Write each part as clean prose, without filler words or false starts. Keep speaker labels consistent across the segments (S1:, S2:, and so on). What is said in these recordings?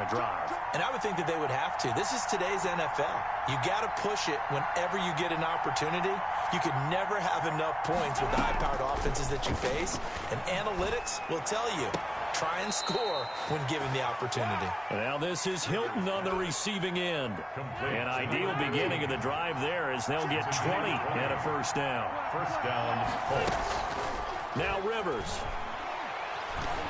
S1: a drive.
S2: And I would think that they would have to. This is today's NFL. You got to push it whenever you get an opportunity. You could never have enough points with the high-powered offenses that you face. And analytics will tell you, try and score when given the opportunity.
S1: Now this is Hilton on the receiving end. An ideal beginning of the drive there as they'll get 20 and a first down.
S3: First down, Colts.
S1: Now Rivers.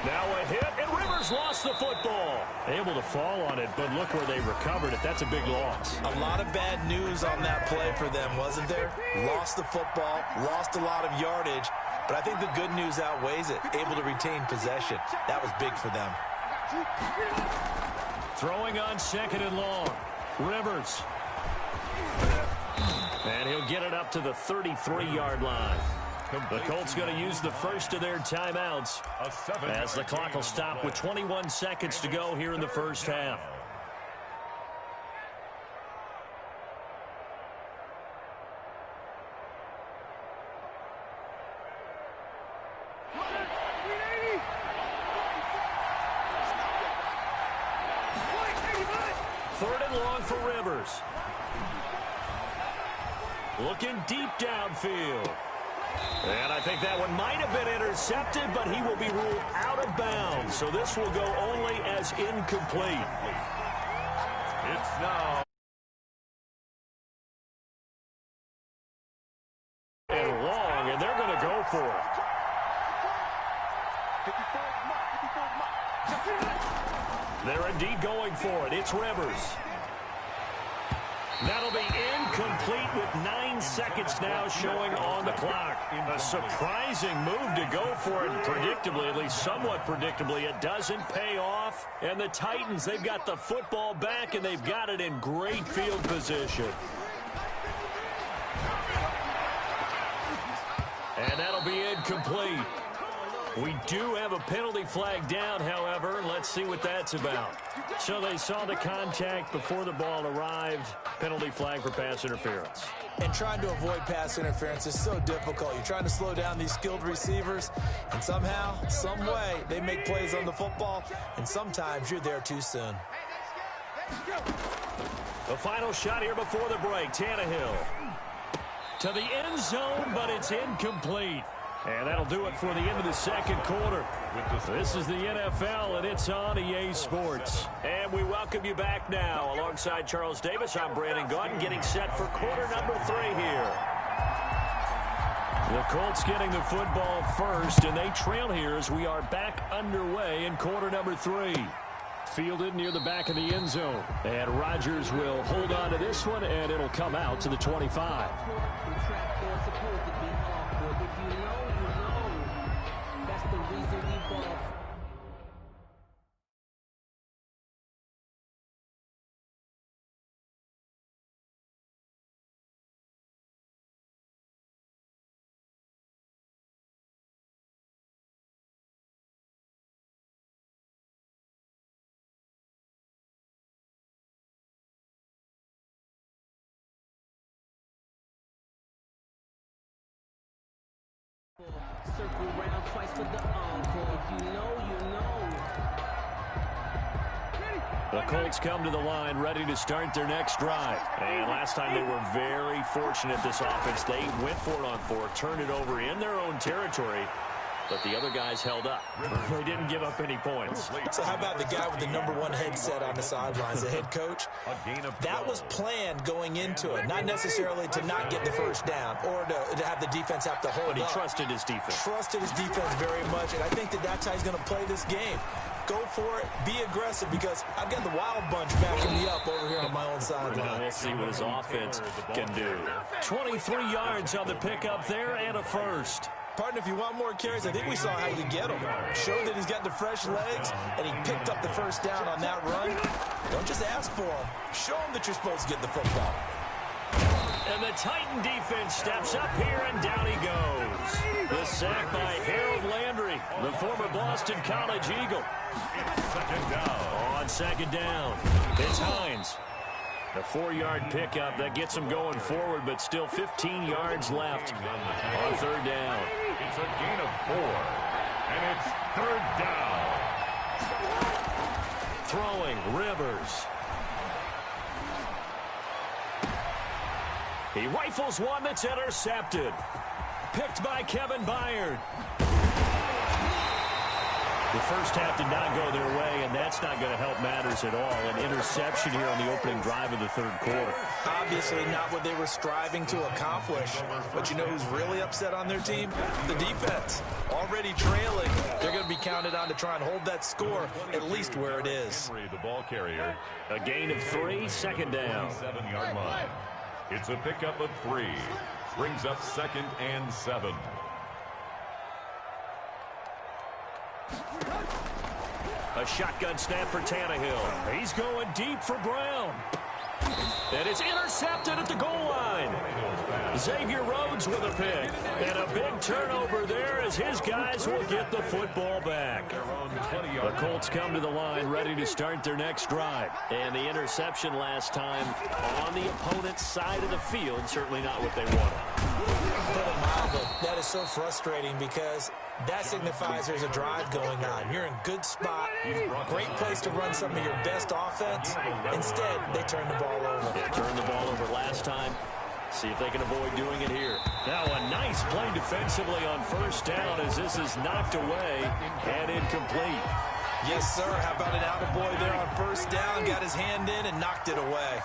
S1: Now a hit, and Rivers lost the football. Able to fall on it, but look where they recovered it. That's a big loss.
S2: A lot of bad news on that play for them, wasn't there? Lost the football, lost a lot of yardage, but I think the good news outweighs it. Able to retain possession. That was big for them.
S1: Throwing on second and long. Rivers. And he'll get it up to the 33-yard line. The Colts going to use the first of their timeouts as the clock will stop with 21 seconds to go here in the first half. Third and long for Rivers. Looking deep downfield. And I think that one might have been intercepted, but he will be ruled out of bounds. So this will go only as incomplete.
S3: It's now.
S1: And long, and they're going to go for it. They're indeed going for it. It's Rivers. That'll be incomplete with 9 seconds now showing on the clock. A surprising move to go for it predictably, at least somewhat predictably. It doesn't pay off. And the Titans, they've got the football back, and they've got it in great field position. And that'll be incomplete. We do have a penalty flag down, however. Let's see what that's about. So they saw the contact before the ball arrived. Penalty flag for pass interference.
S2: And trying to avoid pass interference is so difficult. You're trying to slow down these skilled receivers, and somehow, some way, they make plays on the football, and sometimes you're there too soon.
S1: The final shot here before the break. Tannehill to the end zone, but it's incomplete. And that'll do it for the end of the second quarter. This is the NFL, and it's on EA Sports. And we welcome you back now. Alongside Charles Davis, I'm Brandon Gaudin, getting set for quarter number 3 here. The Colts getting the football first, and they trail here as we are back underway in quarter number 3. Fielded near the back of the end zone. And Rodgers will hold on to this one, and it'll come out to the 25.
S4: Circle round twice for the encore. If you know, you know.
S1: The Colts come to the line ready to start their next drive. And last time they were very fortunate, this offense. They went for it on 4, turned it over in their own territory, but the other guys held up. They didn't give up any points.
S2: So how about the guy with the #1 headset on the sidelines, the head coach? That was planned going into it, not necessarily to not get the first down or to have the defense have to hold up.
S1: But he trusted his defense.
S2: Trusted his defense very much, and I think that that's how he's going to play this game. Go for it, be aggressive, because I've got the wild bunch backing me up over here on my own sideline.
S1: We'll see what his offense can do. 23 yards on the pickup there and a first.
S2: Partner, if you want more carries, I think we saw how you get them. Showed that he's got the fresh legs, and he picked up the first down on that run. Don't just ask for them. Show them that you're supposed to get the football.
S1: And the Titan defense steps up here, and down he goes. The sack by Harold Landry, the former Boston College Eagle.
S3: Second down.
S1: On second down, it's Hines. A 4-yard pickup that gets him going forward, but still 15 yards left on third down.
S3: It's a gain of 4, and it's third down.
S1: Throwing, Rivers. He rifles one that's intercepted. Picked by Kevin Byard. The first half did not go their way, and that's not going to help matters at all. An interception here on the opening drive of the third quarter.
S2: Obviously not what they were striving to accomplish. But you know who's really upset on their team? The defense. Already trailing. They're going to be counted on to try and hold that score at least where it is.
S3: The ball carrier.
S1: A gain of 3, second down.
S3: 7-yard line. It's a pickup of 3. Brings up 2nd and 7.
S1: A shotgun snap for Tannehill. He's going deep for Brown. And it's intercepted at the goal line. Xavier Rhodes with a pick. And a big turnover there as his guys will get the football back. The Colts come to the line ready to start their next drive. And the interception last time on the opponent's side of the field, certainly not what they wanted.
S2: Put it mildly, that is so frustrating because that signifies there's a drive going on. You're in good spot, great place to run some of your best offense. Instead, they turn the ball over.
S1: They turned the ball over last time. See if they can avoid doing it here. Now a nice play defensively on first down as this is knocked away and incomplete.
S2: Yes, sir. How about an attaboy there on first down? Got his hand in and knocked it away.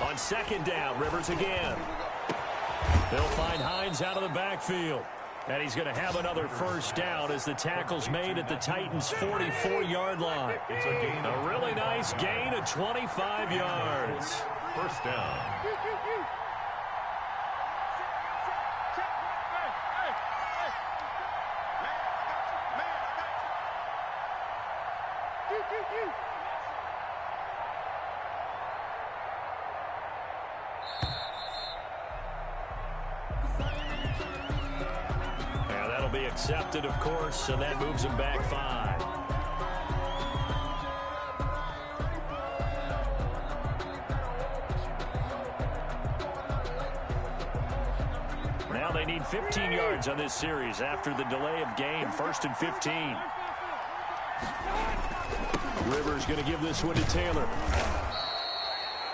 S1: On second down, Rivers again. They'll find Hines out of the backfield. And he's going to have another first down as the tackle's made at the Titans' 44-yard line.
S3: It's a gain.
S1: A really nice gain of 25 yards.
S3: First down.
S1: Be accepted, of course, and that moves him back 5. Now they need 15 yards on this series after the delay of game. 1st and 15. Rivers going to give this one to Taylor.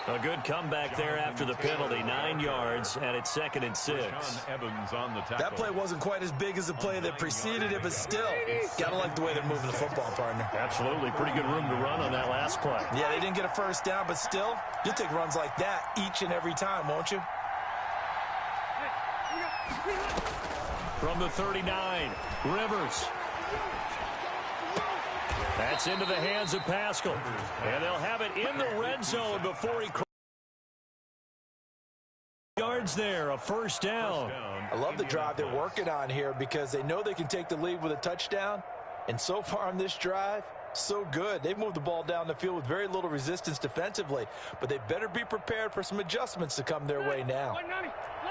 S1: A good comeback there after the penalty. 9 yards, and it's 2nd and 6.
S3: Evans on the tackle.
S2: That play wasn't quite as big as the play that preceded it, but still, got to like the way they're moving the football, partner.
S1: Absolutely. Pretty good room to run on that last play.
S2: Yeah, they didn't get a first down, but still, you'll take runs like that each and every time, won't you?
S1: From the 39, Rivers. That's into the hands of Pascal. And they'll have it in the red zone before he yards there. A first down.
S2: I love the drive they're working on here because they know they can take the lead with a touchdown. And so far on this drive, so good. They've moved the ball down the field with very little resistance defensively. But they better be prepared for some adjustments to come their way now.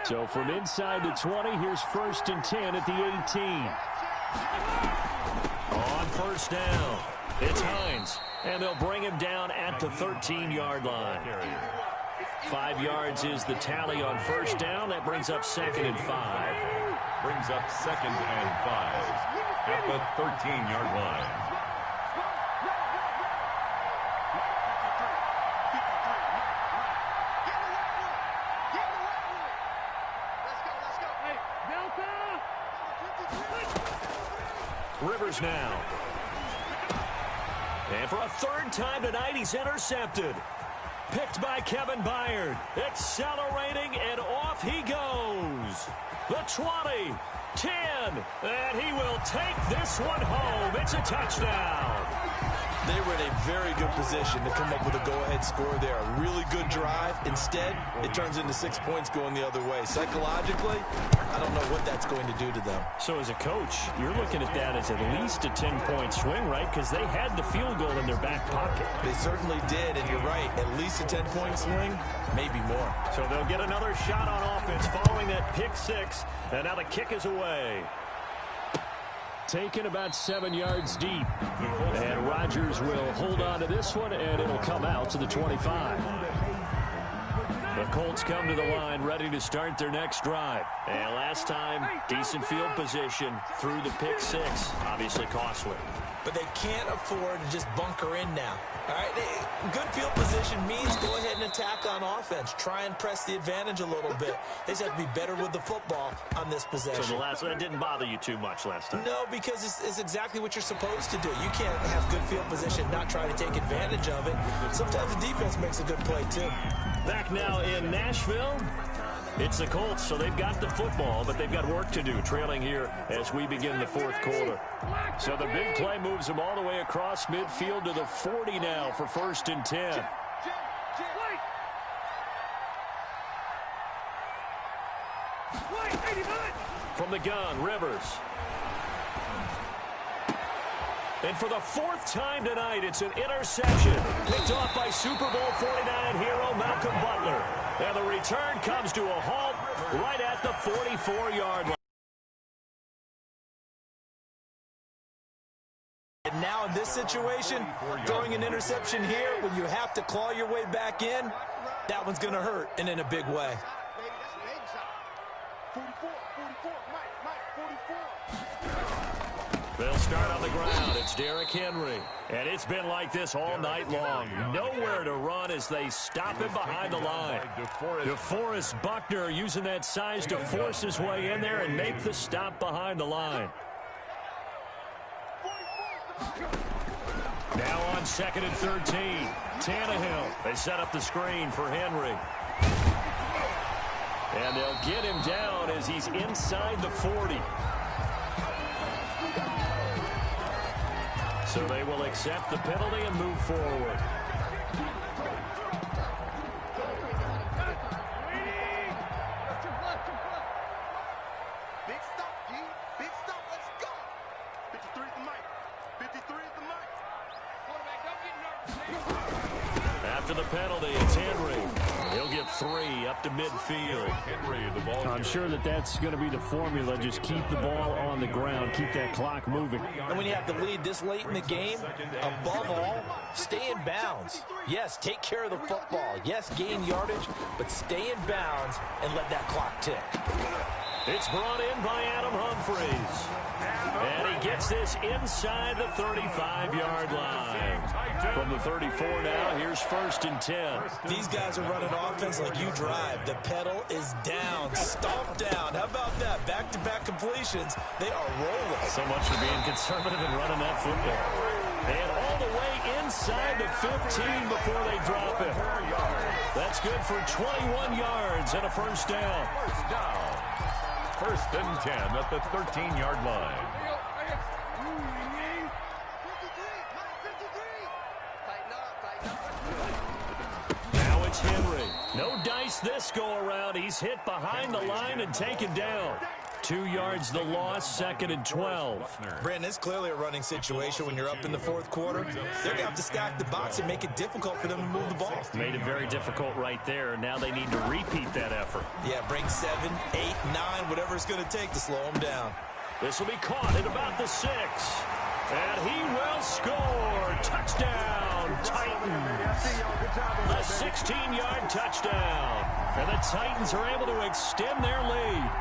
S1: So from inside the 20, here's 1st and 10 at the 18. On first down. It's Hines, and they'll bring him down at the 13-yard line. 5 yards is the tally on first down. That brings up 2nd and 5.
S3: Brings up 2nd and 5 at the 13-yard line.
S1: Rivers now. And for a 3rd time tonight, he's intercepted. Picked by Kevin Byard. Accelerating, and off he goes. The 20, 10, and he will take this one home. It's a touchdown.
S2: They were in a very good position to come up with a go-ahead score there. A really good drive. Instead, it turns into 6 points going the other way. Psychologically, I don't know what that's going to do to them.
S1: So as a coach, you're looking at that as at least a 10-point swing, right? Because they had the field goal in their back pocket.
S2: They certainly did, and you're right. At least a 10-point swing, maybe more.
S1: So they'll get another shot on offense following that pick 6, and now the kick is away. Taken about 7 yards deep. And Rodgers will hold on to this one, and it'll come out to the 25. The Colts come to the line ready to start their next drive. And last time, decent field position through the pick six. Obviously costly.
S2: But they can't afford to just bunker in now. All right, good field position means go ahead and attack on offense. Try and press the advantage a little bit. They just have to be better with the football on this possession.
S1: So the last one didn't bother you too much last time?
S2: No, because it's exactly what you're supposed to do. You can't have good field position, not try to take advantage of it. Sometimes the defense makes a good play, too.
S1: Back now in Nashville. It's the Colts, so they've got the football, but they've got work to do, trailing here as we begin the fourth quarter. So the big play moves them all the way across midfield to the 40 now for 1st and 10. From the gun, Rivers. And for the 4th time tonight, it's an interception. Picked off by Super Bowl 49 hero Malcolm Butler. And the return comes to a halt right at the 44-yard line.
S2: And now in this situation, throwing an interception here when you have to claw your way back in, that one's going to hurt, and in a big way.
S1: They'll start on the ground. It's Derrick Henry. And it's been like this all night long. Nowhere to run as they stop him behind the line. DeForest Buckner using that size to force his way in there and make the stop behind the line. Now on 2nd and 13. Tannehill. They set up the screen for Henry. And they'll get him down as he's inside the 40. So they will accept the penalty and move forward.
S5: Big stop, G. Big stop. Let's go. 53 is the mic. 53 is the mic. Quarterback, don't get nervous.
S1: After the penalty, it's Henry. He'll get 3 up to midfield.
S6: I'm sure that's going to be the formula. Just keep the ball on the ground. Keep that clock moving.
S2: And when you have the lead this late in the game, above all, stay in bounds. Yes, take care of the football. Yes, gain yardage, but stay in bounds and let that clock tick.
S1: It's brought in by Adam Humphries. And he gets this inside the 35-yard line. From the 34 now, here's 1st and 10.
S2: These guys are running offense like you drive. The pedal is down, stomped down. How about that? Back-to-back completions. They are rolling.
S1: So much for being conservative and running that football. And all the way inside the 15 before they drop it. That's good for 21 yards and a 1st down.
S3: 1st and 10 at the 13-yard line.
S1: Now it's Henry. No dice this go-around. He's hit behind the line and taken down. 2 yards the loss, 2nd and 12.
S2: Brandon, it's clearly a running situation when you're up in the 4th quarter. They're going to have to stack the box and make it difficult for them to move the ball.
S1: Made it very difficult right there. Now they need to repeat that effort.
S2: Yeah, bring 7, 8, 9, whatever it's going to take to slow them down.
S1: This will be caught at about the 6. And he will score. Touchdown, Titans. A 16-yard touchdown. And the Titans are able to extend their lead.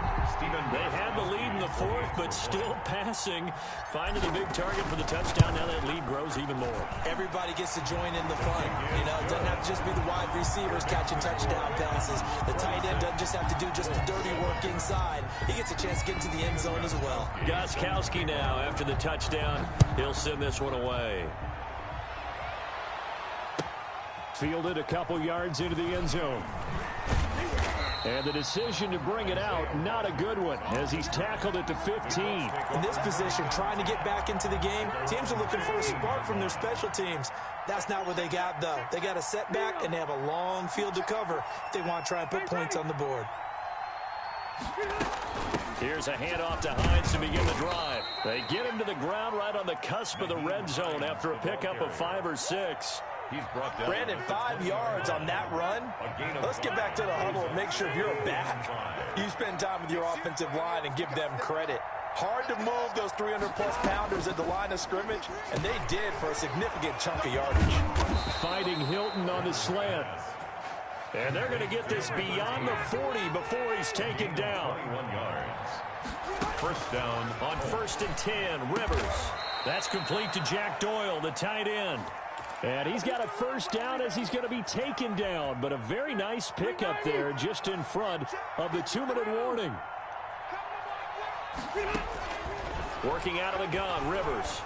S1: They had the lead in the 4th, but still passing. Finding the big target for the touchdown. Now that lead grows even more.
S2: Everybody gets to join in the fun. You know, it doesn't have to just be the wide receivers catching touchdown passes. The tight end doesn't just have to do just the dirty work inside. He gets a chance to get into the end zone as well.
S1: Gostkowski now, after the touchdown, he'll send this one away.
S6: Fielded a couple yards into the end zone. And the decision to bring it out, not a good one, as he's tackled at the 15.
S2: In this position, trying to get back into the game, teams are looking for a spark from their special teams. That's not what they got, though. They got a setback, and they have a long field to cover if they want to try and put points on the board.
S1: Here's a handoff to Hines to begin the drive. They get him to the ground right on the cusp of the red zone after a pickup of 5 or 6.
S2: Brandon, 5 yards on that run. Let's get back to the huddle and make sure if you're a back, you spend time with your offensive line and give them credit. Hard to move those 300-plus pounders at the line of scrimmage, and they did for a significant chunk of yardage.
S6: Fighting Hilton on the slant. And they're going to get this beyond the 40 before he's taken down.
S3: 21 yards. First down.
S6: On 1st and 10, Rivers. That's complete to Jack Doyle, the tight end. And he's got a first down as he's going to be taken down. But a very nice pickup there just in front of the 2-minute warning. Working out of the gun, Rivers.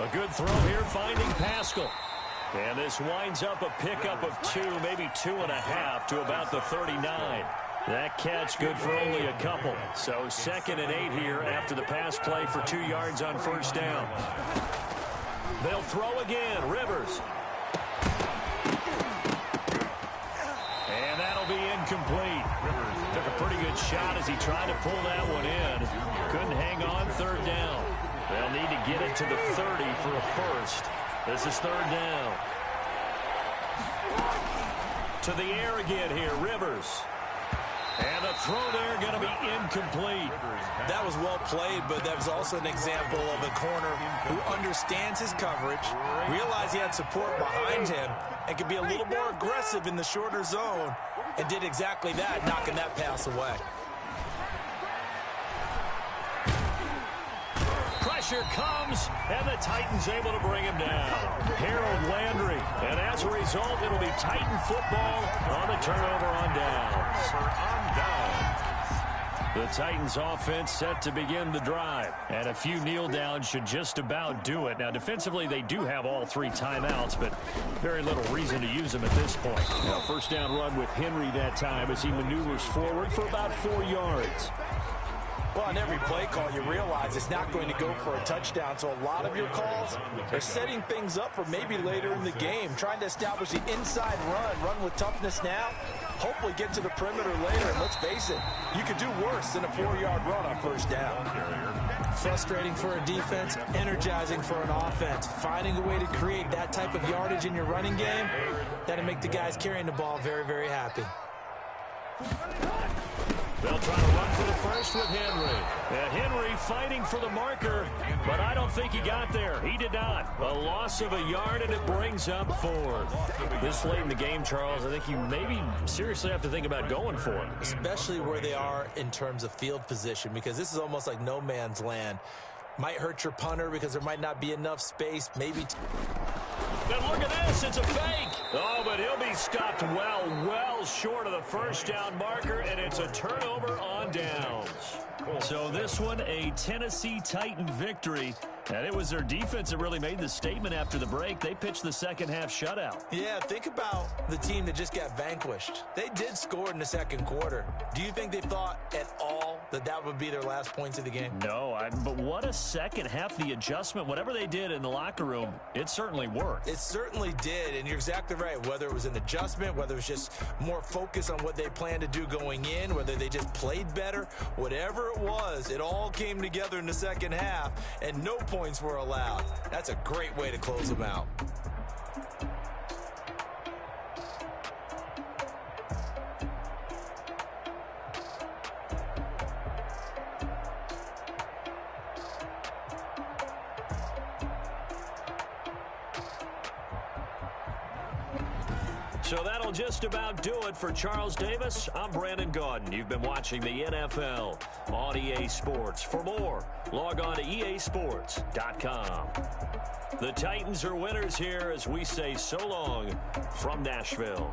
S6: A good throw here, finding Pascal. And this winds up a pickup of 2, maybe 2.5 to about the 39. That catch good for only a couple. So 2nd and 8 here after the pass play for 2 yards on first down. They'll throw again, Rivers. And that'll be incomplete. Rivers took a pretty good shot as he tried to pull that one in. Couldn't hang on, 3rd down. They'll need to get it to the 30 for a first. This is 3rd down. To the air again here, Rivers. And the throw there going to be incomplete.
S2: That was well played, but that was also an example of a corner who understands his coverage, realized he had support behind him, and could be a little more aggressive in the shorter zone, and did exactly that, knocking that pass away.
S6: Pressure comes, and the Titans able to bring him down. Harold Landry, and as a result, it'll be Titan football on the turnover on downs. The Titans offense set to begin the drive, and a few kneel downs should just about do it. Now, defensively, they do have all 3 timeouts, but very little reason to use them at this point. Now, first down run with Henry that time as he maneuvers forward for about 4 yards.
S2: Well, on every play call, you realize it's not going to go for a touchdown. So a lot of your calls are setting things up for maybe later in the game, trying to establish the inside run with toughness now, hopefully get to the perimeter later. And let's face it, you could do worse than a 4-yard run on first down. Frustrating for a defense, energizing for an offense. Finding a way to create that type of yardage in your running game, that'll make the guys carrying the ball very, very happy.
S6: They'll try to run for the first with Henry. And Henry fighting for the marker, but I don't think he got there. He did not. A loss of a yard, and it brings up 4th. This late in the game, Charles, I think you maybe seriously have to think about going for it.
S2: Especially where they are in terms of field position, because this is almost like no man's land. Might hurt your punter because there might not be enough space. Maybe.
S6: And look at this. It's a fake. Oh, but he'll be stopped well short of the first down marker, and it's a turnover on downs. So this one, a Tennessee Titan victory. And it was their defense that really made the statement after the break. They pitched the second half shutout.
S2: Yeah, think about the team that just got vanquished. They did score in the second quarter. Do you think they thought at all that that would be their last points of the game?
S6: No, but what a second half. The adjustment, whatever they did in the locker room, it certainly worked.
S2: It certainly did, and you're exactly right. Whether it was an adjustment, whether it was just more focus on what they planned to do going in, whether they just played better, whatever it was, it all came together in the second half, and no points were allowed. That's a great way to close them out.
S6: So that'll just about do it for Charles Davis. I'm Brandon Gaudin. You've been watching the NFL on EA Sports. For more, log on to easports.com. The Titans are winners here as we say so long from Nashville.